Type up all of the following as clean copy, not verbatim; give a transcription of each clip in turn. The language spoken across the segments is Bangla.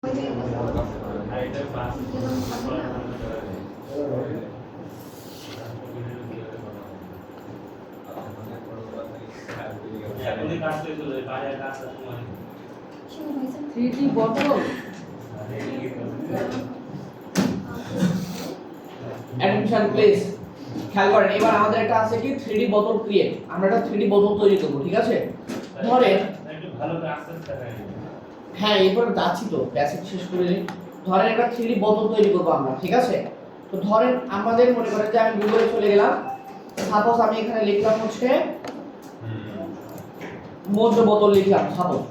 3D bottle. Attention please. খেয়াল করেন এবার আমাদের একটা আছে কি 3D বোতল ক্রিয়েট। আমরা একটা 3D বোতল তৈরি করব, ঠিক আছে? ধরেন একটু ভালো করে আস্তে আস্তে দেখাই। হ্যাঁ এরপর যাচ্ছি তো বেসিক শেষ করে নিই। ধরেন একটা 3D বোতল তৈরি করব আমরা, ঠিক আছে? তো ধরেন আমাদের মনে করেন যে আমি গুগলে চলে গেলাম। সাপোজ আমি এখানে লিখলাম হচ্ছে মোজো বোতল লিখলাম সাপোজ।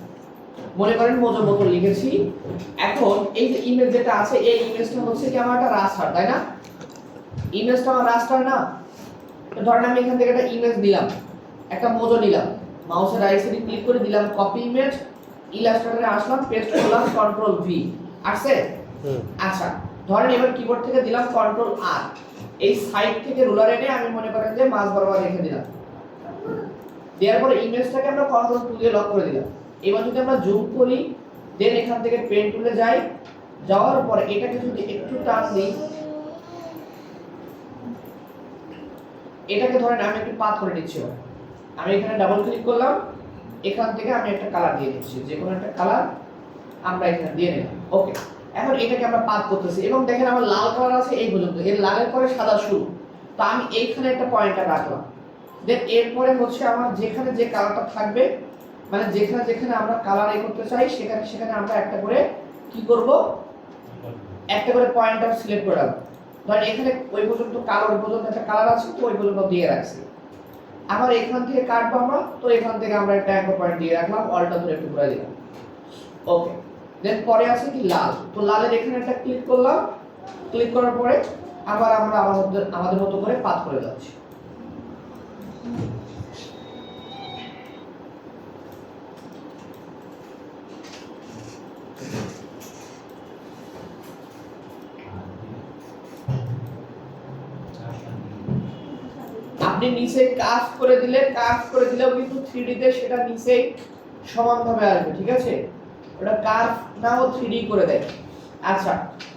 মনে করেন মোজো বোতল লিখেছি। এখন এই যে ইমেজ যেটা আছে এই ইমেজটা হচ্ছে কি আমার একটা রাস্টার, তাই না? ইমেজটা আমার রাস্টার না? তো ধরেন আমি এখান থেকে একটা ইমেজ দিলাম, একটা মোজো নিলাম, মাউসের রাইট সাইডে ক্লিক করে দিলাম কপি ইমেজ, ইলাস্ট্রেটরে আসলাম, পেস্ট করলাম, কন্ট্রোল ভি আসছে। আচ্ছা ধরেন এবার কিবোর্ড থেকে দিলাম কন্ট্রোল আর, এই সাইড থেকে রুলার এনে আমি মনে করেন যে মাঝ বরাবর রেখে দিলাম। দেওয়ার পরে ইমেজটাকে আমরা কন্ট্রোল টুল দিয়ে লক করে দিলাম। এবার যদি আমরা জুম করি, দেন এখান থেকে পেন টুলে যাই, যাওয়ার পরে এটাকে যদি একটু টান দিই, এটাকে ধরেন আমি একটু পাথ করে নিচ্ছি। আমি এখানে ডাবল ক্লিক করলাম, এখান থেকে আমি একটা কালার দিয়ে দিচ্ছি, যে কোনো একটা কালার আমরা এখানে দিয়ে নিলাম। ওকে, এখন এটাকে আমরা পাথ করতেছি এবং দেখেন আমার লাল কালার আছে এই পর্যন্ত, এর লালের পরে সাদা শুরু। তো আমি এইখানে একটা পয়েন্টার রাখলাম। দেন এরপরে হচ্ছে আমার যেখানে যে কালারটা থাকবে, মানে যেখানে যেখানে আমরা কালার করতে চাই সেখানে সেখানে আমরা একটা করে কি করব, একটা করে পয়েন্টার সিলেক্ট করে রাখবো। ধরেন এখানে ওই পর্যন্ত কালার পর্যন্ত একটা কালার আছে, তো ওই পর্যন্ত দিয়ে রাখছি। আবার এখান থেকে কাটবো আমরা, তো এখান থেকে আমরা একটা অ্যাঙ্কর পয়েন্ট দিয়ে রাখলাম, অলটা ধরে একটু ঘুরে দিলাম। ওকে, দেন পরে আছে কি লাল, তো লালের এখানে একটা ক্লিক করলাম, ক্লিক করার পরে আবার আমরা আমাদের মতো করে পাথ করে যাচ্ছি। আপনি নিচে কার্ভ করে দিলেও কিন্তু 3D তে সেটা নিচেই সমানভাবে আসবে, ঠিক আছে? ওটা কার্ভ নাও 3D করে দেয়। আচ্ছা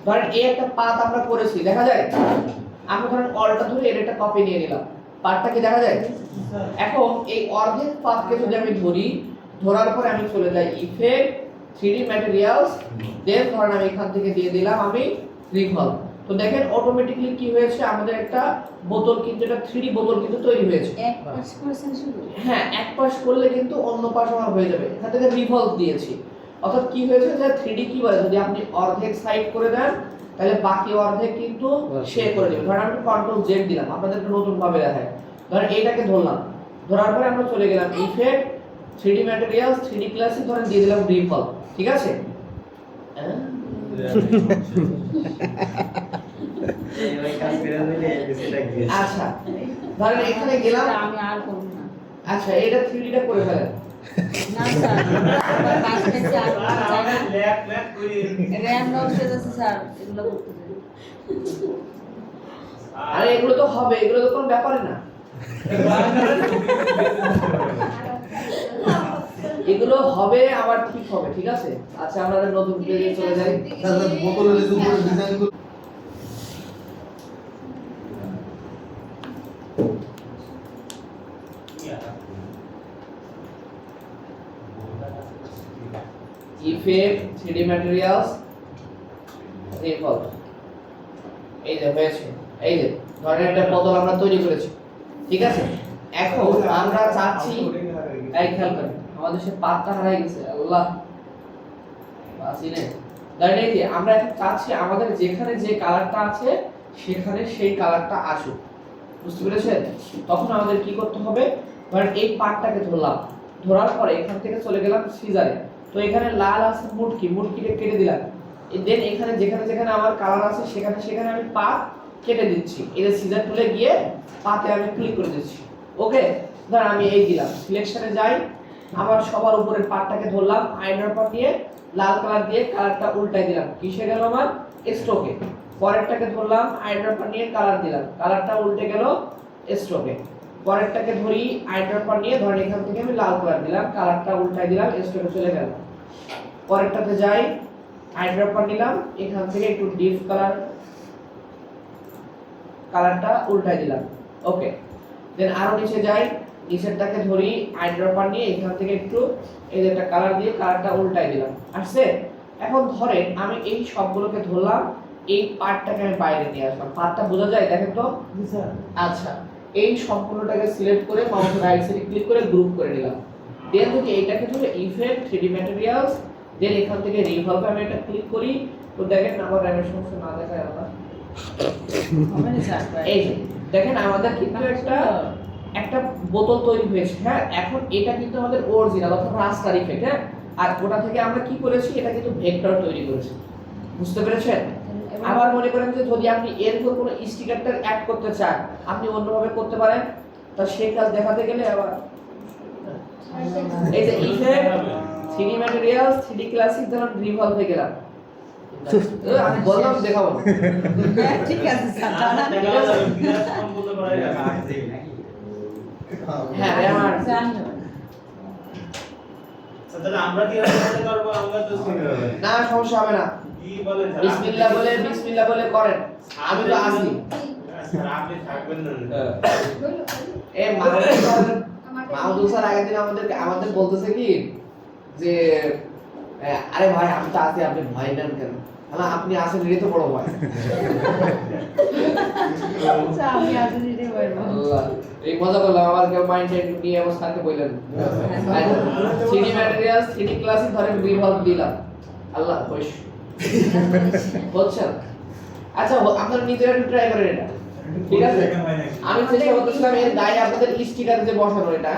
ধরেন এই একটা পাথ আমরা করেছি, দেখা যায়? আমরা ধরেন অলটা ধরে এর একটা কপি নিয়ে নিলাম, পাথটা কি দেখা যায়? এখন এই অর্ধেক পাথকে যদি আমি ধরি, ধরার পরে আমি চলে যাই ইফেক্ট 3D ম্যাটেরিয়ালস, দেন ধরেন আমি এখান থেকে দিয়ে দিলাম আমি রিভলভ। তো দেখেন অটোমেটিক্যালি কি হয়েছে, আমাদের একটা বোতল কিন্তু এটা 3D বোতল কিন্তু তৈরি হয়েছে। এক পাশ করেছেন শুধু? হ্যাঁ এক পাশ করলে কিন্তু অন্য পাশ আমার হয়ে যাবে। এখান থেকে রিভলভ দিয়েছি, অর্থাৎ কি হয়েছে যে 3D কি বলে, যদি আপনি অর্ধেক সাইড করে দেন তাহলে বাকি অর্ধেক কিন্তু সে করে দেবে। ধরেন আমি কন্ট্রোল জেড দিলাম, আপনাদের একটু নতুন ভাবে দেখায়। ধরেন এইটাকে ধরলাম, ধরার পরে আমরা চলে গেলাম ইফেক্ট 3D ম্যাটেরিয়ালস 3D ক্লাসে, ধরেন দিয়ে দিলাম রিভলভ, ঠিক আছে? আচ্ছা ধরেন এখানে গেলাম, আমি আর করব না। আচ্ছা এটা 3D টা করে ফেলেন। না স্যার, আমার কাছে আর চাই না। ল্যাপ করি। র‍্যাম নষ্ট হয়ে যাচ্ছে স্যার, এগুলো করতে চাই। আরে এগুলো তো হবে, এগুলো তো কোনো ব্যাপারই না, এগুলো হবে আবার ঠিক হবে, ঠিক আছে? আচ্ছা আমরা নতুন পেজে চলে যাই। বোতলের উপরে ডিজাইন করে ইফেক্ট 3D ম্যাটেরিয়ালস রিভলভ, এই যে হয়েছে। এই যে ধরেন একটা বোতল আমরা তৈরি করেছি, ঠিক আছে? এখন আমরা চাচ্ছি, এই খেয়াল করেন আমাদের সে পাতটা হারিয়ে গেছে, আল্লাহ বাসিনে। ধরেন এই যে আমরা এখন চাচ্ছি আমাদের যেখানে যে কালারটা আছে সেখানে সেই কালারটা আসুক, বুঝতে পেরেছেন? তখন আমাদের কি করতে হবে, ধরেন এই পার্টটাকে ধরলাম, ধরার পরে এখান থেকে চলে গেলাম সিজারে। তো এখানে লাল আছে মুটকিকে কেটে দিলাম। দেন এখানে যেখানে যেখানে আমার কালার আছে সেখানে সেখানে আমি পাত কেটে দিচ্ছি। এই যে সিজার টুলে গিয়ে পাতে আমি ক্লিক করে দিচ্ছি। ওকে, ধর আমি এই দিলাম, সিলেকশনে যাই, আবার সবার উপরের পার্টটাকে ধরলাম, আইড্রপার দিয়ে লাল কালার দিয়ে কালারটা উল্টাই দিলাম, কিসে গেল আমার স্ট্রোকে। পরেরটাকে ধরলাম, আইড্রপার নিয়ে কালার দিলাম, কালারটা উল্টে গেল স্ট্রোকে। পরেরটাকে ধরি, আইড্রপার নিয়ে ধরেন এখান থেকে আমি লাল কালার দিলাম, কালারটা উল্টাই দিলাম, স্ট্রোকে চলে গেল। পরেরটাতে যাই, আইড্রপার নিলাম, এখান থেকে একটু ডিপ কালারটা উল্টাই দিলাম। ওকে, দেন আরো নিচে যাই, নিচেরটাকে ধরি, আইড্রপার নিয়ে এখান থেকে একটু এই যে একটা কালার দিয়ে কালারটা উল্টাই দিলাম। আসছে? এখন ধরেন আমি এই সবগুলোকে ধরলাম, এই পার্টটাকে আমি বাইরে নিয়ে আসলাম। পার্টটা বোঝা যায়? দেখেন তো। আচ্ছা, এই সম্পূর্ণটাকে সিলেক্ট করে মাউস রাইট সাইডে ক্লিক করে গ্রুপ করে নিলাম। দেন যদি এইটাকে ধরে ইফেক্ট 3D ম্যাটেরিয়ালস, দেন এখান থেকে রিভলভ আমি এটা ক্লিক করি, তো দেখেন আমার র্যামের সমস্যা না দেখায় আমরা। এই যে দেখেন আমাদের কিন্তু একটা বোতল তৈরি হয়েছে। হ্যাঁ, এখন এটা কিন্তু আমাদের অরিজিনাল অর্থাৎ রাস্টার ইফেক্ট। হ্যাঁ, আর ওটা থেকে আমরা কি করেছি, এটা কিন্তু ভেক্টর তৈরি করেছি। বুঝতে পেরেছেন? আবার মনে করেন যে যদি আপনি এর উপর কোনো স্টিকারটা অ্যাড করতে চান, আপনি অন্যভাবে করতে পারেন। তা সেই কাজ দেখাতে গেলে আবার এই যে effect 3D materials 3D classic ধরুন রিভলভে গেলাম। আমি বললাম দেখাবো না। ঠিক আছে স্যার, জানা হ্যাঁ রে আমার জানি তাহলে আমরা কি করতে পারবো? আমরা তো না, সমস্যা হবে না। কি বলেন বিসমিল্লাহ বলে করেন। আমি তো আসি। স্যার আপনি থাকবেন না। এ মাহমুদ স্যার আগের দিন আমাদের বলতেছে কি যে আরে ভাই আমি তো আসি, আপনি ভয় নেন কেন? না, আপনি আসেন এটাই তো বড় ভয়। আচ্ছা, আমি আসলে রে বলবো। আল্লাহ, এই মজা করলাম। আমার কেউ মাইন্ড নিয়ে আমার স্যারকে বললেন 3D ম্যাটেরিয়ালস 3D ক্লাসিক ধরেন রিভলভ দিলাম। আল্লাহ খুশ হচ্ছে না। আচ্ছা, আপনারা নিজেরা একটু ট্রাই করেন এটা, ঠিক আছে? আমি চেষ্টা করতেছিলাম এর গায়ে আপনাদের স্টিকার যে বসানো, এটা